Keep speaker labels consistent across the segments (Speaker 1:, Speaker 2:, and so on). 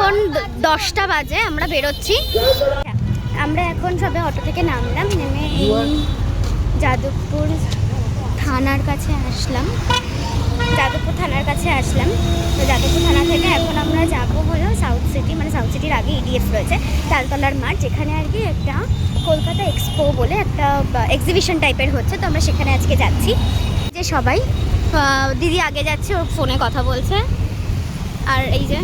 Speaker 1: এখন 10টা বাজে, আমরা বেরোচ্ছি। আমরা এখন সবে অটো থেকে নামলাম, নেমে এই যাদবপুর থানার কাছে আসলাম। তো যাদবপুর থানা থেকে এখন আমরা যাব হলো সাউথ সিটি, মানে সাউথ সিটির আগে ইডিএফ রয়েছে তালতলার মাঠ, যেখানে আর কি একটা কলকাতা এক্সপো বলে একটা এক্সিবিশন টাইপের হচ্ছে। তো আমরা সেখানে আজকে যাচ্ছি। যে সবাই দিদি আগে যাচ্ছে, ও ফোনে কথা বলছে। আর এই যে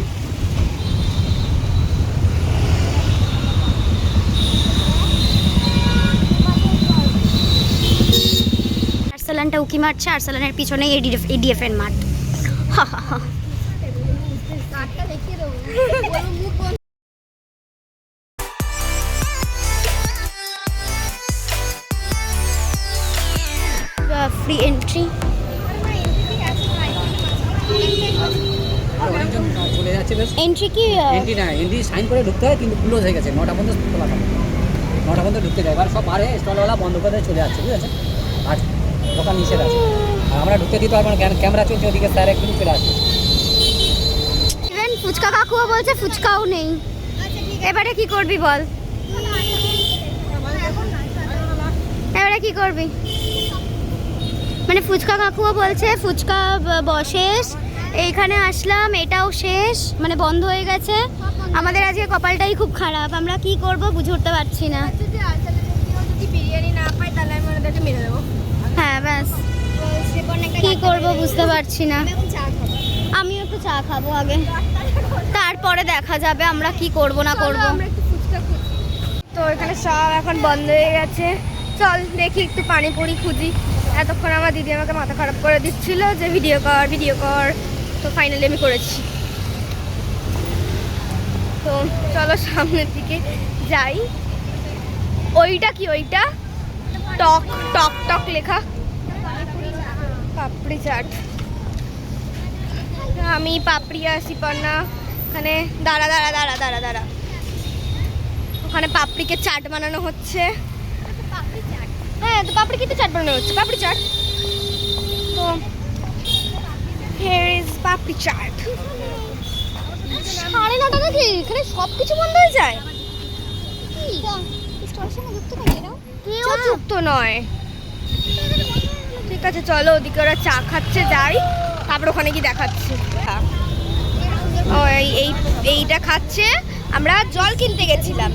Speaker 1: আরসালানটা উকি মারছে, আরসালানের পিছনেই এডিএফ এর মাঠ। Free entry. এন্ট্রি কি
Speaker 2: এন্ট্রি না, এন্ট্রি সাইন করে ঢুকতে হয়, কিন্তু ক্লোজ হয়ে গেছে। 9টা পর্যন্ত খোলা থাকে, 9টা পর্যন্ত ঢুকতে যায়। এবার সব আরে স্টলওয়ালা বন্ধ করে চলে যাচ্ছে, বুঝেছে? আর দোকান নিষেধ আছে, আর আমরা ঢুকতে দিতে পারবো না, ক্যামেরা চলছে ওদিকে, স্যার একটু চলে আসবে।
Speaker 1: ইভেন ফুচকা কাকুও বলছে ফুচকাও নেই। এবারে কি করবি বল, এবারে কি করবি? মানে ফুচকা কাকুও বলছে ফুচকা শেষ, এইখানে আসলাম এটাও শেষ, মানে বন্ধ হয়ে গেছে। আমাদের আজকে কপালটাই খুব খারাপ, আমরা কি করব বুঝে উঠতে পারছি না। হ্যাঁ ব্যাস, কি করব বুঝতে পারছি না। আমিও একটু চা খাবো আগে, তারপরে দেখা যাবে আমরা কি করব না করব।
Speaker 3: তো এখানে সব এখন বন্ধ হয়ে গেছে। চল দেখি একটু পানিপুরি খুঁজি। এতক্ষণ আমার দিদি আমাকে মাথা খারাপ করে দিচ্ছিল যে ভিডিও কর। তো ফাইনালি আমি করেছি। তো চলো সামনের দিকে যাই। ওইটা কি, ওইটা টক টক টক লেখা, পাপড়ি চাট। আমি পাপড়িয়া সিপান্না ওখানে দাঁড়া ওখানে পাপড়িকে চাট বানানো হচ্ছে। হ্যাঁ, তো পাপড়ি কিন্তু চাট বানানো হচ্ছে, পাপড়ি চাট। তো হিয়ার ইজ পাপড়ি চাট। 9:30 নাকি এখানে সব কিছু বন্ধ হয়ে যায়? কেউ যুক্ত নয়। ঠিক আছে চলো, ওদিকে ওরা চা খাচ্ছে, যাই, তারপর ওখানে কি দেখাচ্ছি। ও এইটা খাচ্ছে, আমরা জল কিনতে গেছিলাম,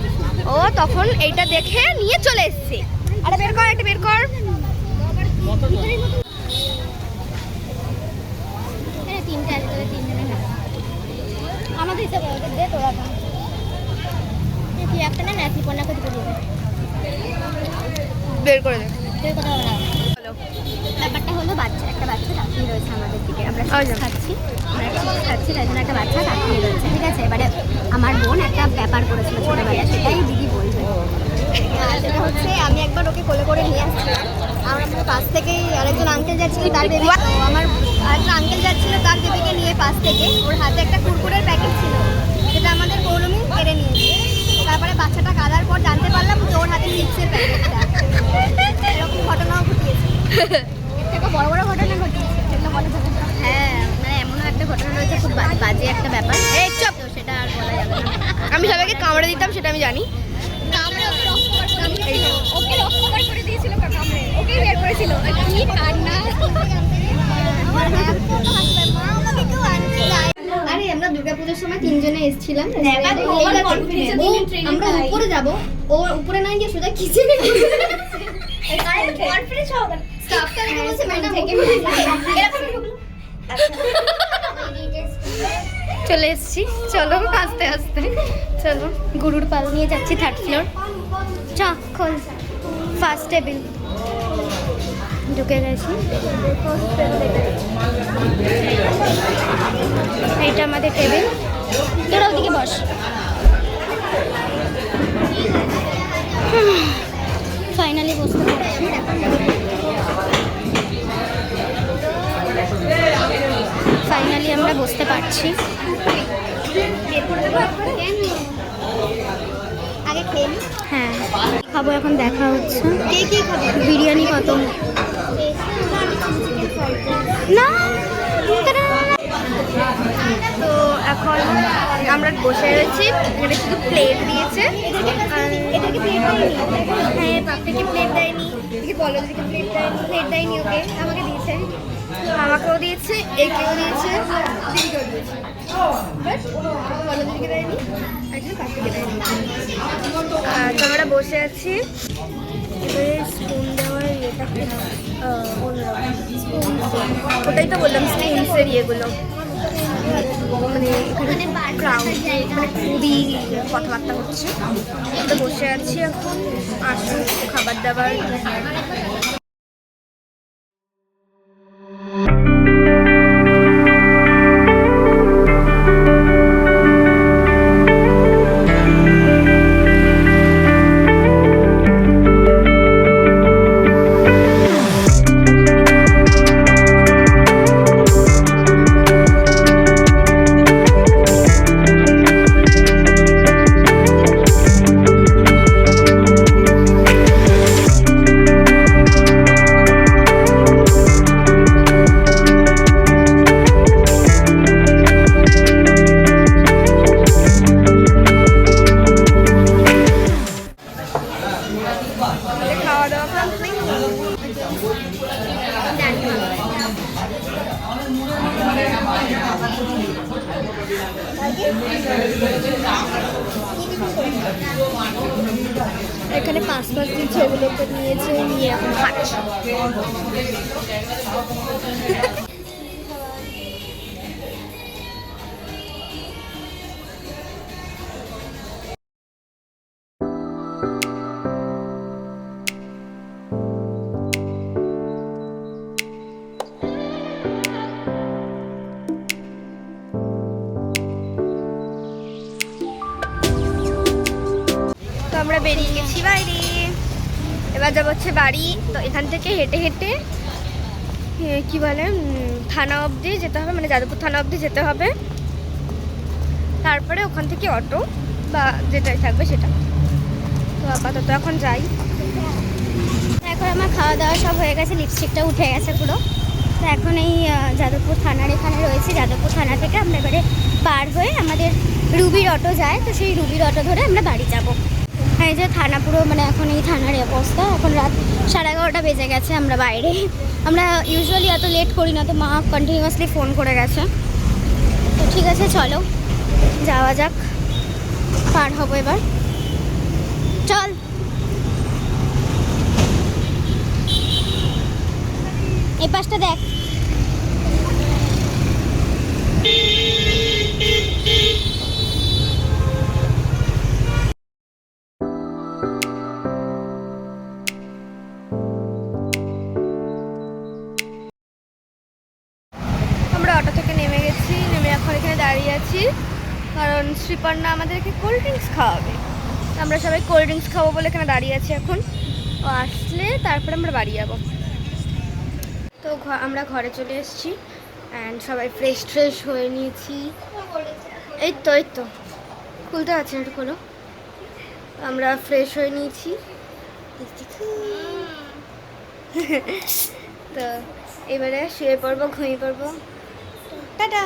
Speaker 3: ও তখন এইটা দেখে নিয়ে চলে এসছে। আরে বের কর, এটা বের কর।
Speaker 1: আমাদের হিসাবে দে তোরা কি একটা না নাকি পড়া করে দিবি,
Speaker 3: বের করে দে।
Speaker 1: কথা হবে না। ব্যাপারটা হলো একটা বাচ্চা তাকিয়ে রয়েছে আমাদের দিকে। আমরা খাচ্ছি, তাই জন্য একটা বাচ্চা তাকিয়ে রয়েছে। ঠিক আছে, এবারে আমার বোন একটা ব্যাপার করেছিল ছোটবেলায়, সেটাই দিদি বলবে। সেটা হচ্ছে আমি একবার ওকে কোলে করে নিয়ে আসছিলাম, আমার পাশ থেকেই আরেকজন আঙ্কেল যাচ্ছিল, তার বেবি, আমার আরেকজন আঙ্কেল যাচ্ছিল তার বেবিকে নিয়ে পাশ থেকে, ওর হাতে একটা কুরকুরের প্যাকেট ছিল, সেটা আমাদের পৌলমি কেড়ে নিয়েছে। তারপরে বাচ্চাটা কাঁদার পর জানতে পারলাম যে ওর হাতে চিপসের প্যাকেটটা। এরকম ঘটনাও ঘটিয়েছে, একটা বড় বড় ঘটনা ঘটিয়েছে। হ্যাঁ, মানে এমনও একটা ঘটনা রয়েছে, খুব বাজে একটা ব্যাপার।
Speaker 3: এই চুপ,
Speaker 1: তো সেটা আর বলা যাবে না।
Speaker 3: আমি সবাইকে কামড়ে দিতাম, সেটা আমি জানি।
Speaker 1: ওকে রক্তপাত করে দিয়েছিল, কামড়ে ওকেই বের করেছিল। কি কান্না! আরে আমরা দুর্গাপূজার সময় 3 জনে এসেছিলাম, আমরা উপরে যাব, ও উপরে না গিয়ে সোজা কিচেনে চলে এসছি। চলো আস্তে আস্তে চলো, গুরুর পাল নিয়ে যাচ্ছি 3rd ফ্লোর। চা খোল, ফার্স্ট টেবিল ঢুকে গেছি। এইটা আমাদের টেবিল, তোরা ওদিকে বস। ফাইনালি বসতে পারছি। ফাইনালি আমরা বসতে পারছি। হ্যাঁ, খাবো এখন, দেখা হচ্ছে। বিরিয়ানি কত না। তো
Speaker 3: এখন আমরা বসে রয়েছি, এখানে শুধু প্লেট দিয়েছে।
Speaker 1: এটাকে প্লেট দেয়নি।
Speaker 3: হ্যাঁ, পাপড়িকে প্লেট দেয়নি, এদিকে বলদিকে প্লেট দেয়নি, ওকে আমাকে দিয়েছে, আমাকেও দিয়েছে, একেও দিয়েছে, দিদিকেও দিয়েছে, বাট বলদিকে দেয়নি, একজন পাপড়িকে দেয়নি। তো আমরা বসে আছি, এবারে স্পুন দেওয়ার ইয়েটা ওটাই তো বললাম, স্পুনসের ইয়েগুলো মানে এখানে ক্রাউড মানে খুবই কথাবার্তা হচ্ছে। তো বসে আছি এখন, আসুক খাবার দাবার। খাওয়া দাওয়া কমপ্লিট। এখানে 5 দিচ্ছে, এগুলোকে নিয়েছে, নিয়ে এখন খাচ্ছে। তো আমরা বেরিয়ে গেছি বাইরে, এবার যাবো হচ্ছে বাড়ি। তো এখান থেকে হেঁটে হেঁটে কি বলে থানা অবধি যেতে হবে, মানে যাদবপুর থানা অবধি যেতে হবে, তারপরে ওখান থেকে অটো বা যেটাই থাকবে সেটা। তো আপাতত এখন যাই।
Speaker 1: এখন আমার খাওয়া দাওয়া সব হয়ে গেছে, লিপস্টিকটা উঠে গেছে পুরো। তো এখন এই যাদবপুর থানার এখানে রয়েছে। যাদবপুর থানা থেকে আমরা এবারে পার হয়ে আমাদের রুবির অটো যায়, তো সেই রুবির অটো ধরে আমরা বাড়ি যাব। হ্যাঁ, এই যে থানা পুরো মানে এখন এই থানার অবস্থা। এখন রাত 11:30 বেজে গেছে, আমরা বাইরে। আমরা ইউজুয়ালি এত লেট করি না, তো মা কন্টিনিউয়াসলি ফোন করে গেছে। তো ঠিক আছে, চলো যাওয়া যাক, পার হবো এবার, চল। এই পাশটা দেখ।
Speaker 3: আমরা অটো থেকে নেমে গেছি, নেমে এখন এখানে দাঁড়িয়ে আছি, কারণ শ্রীপর্ণা আমাদেরকে কোল্ড ড্রিঙ্কস খাওয়াবে। তো আমরা সবাই কোল্ড ড্রিঙ্কস খাবো বলে এখানে দাঁড়িয়ে আছি এখন। ও আসলে তারপরে আমরা বাড়ি যাবো। তো আমরা ঘরে চলে এসেছি অ্যান্ড সবাই ফ্রেশ হয়ে নিয়েছি। এই তো খুলতে আছে একটু খোলো। আমরা ফ্রেশ হয়ে নিয়েছি। তো এবারে শুয়ে পড়বো, ঘুমিয়ে পড়বো। টাটা।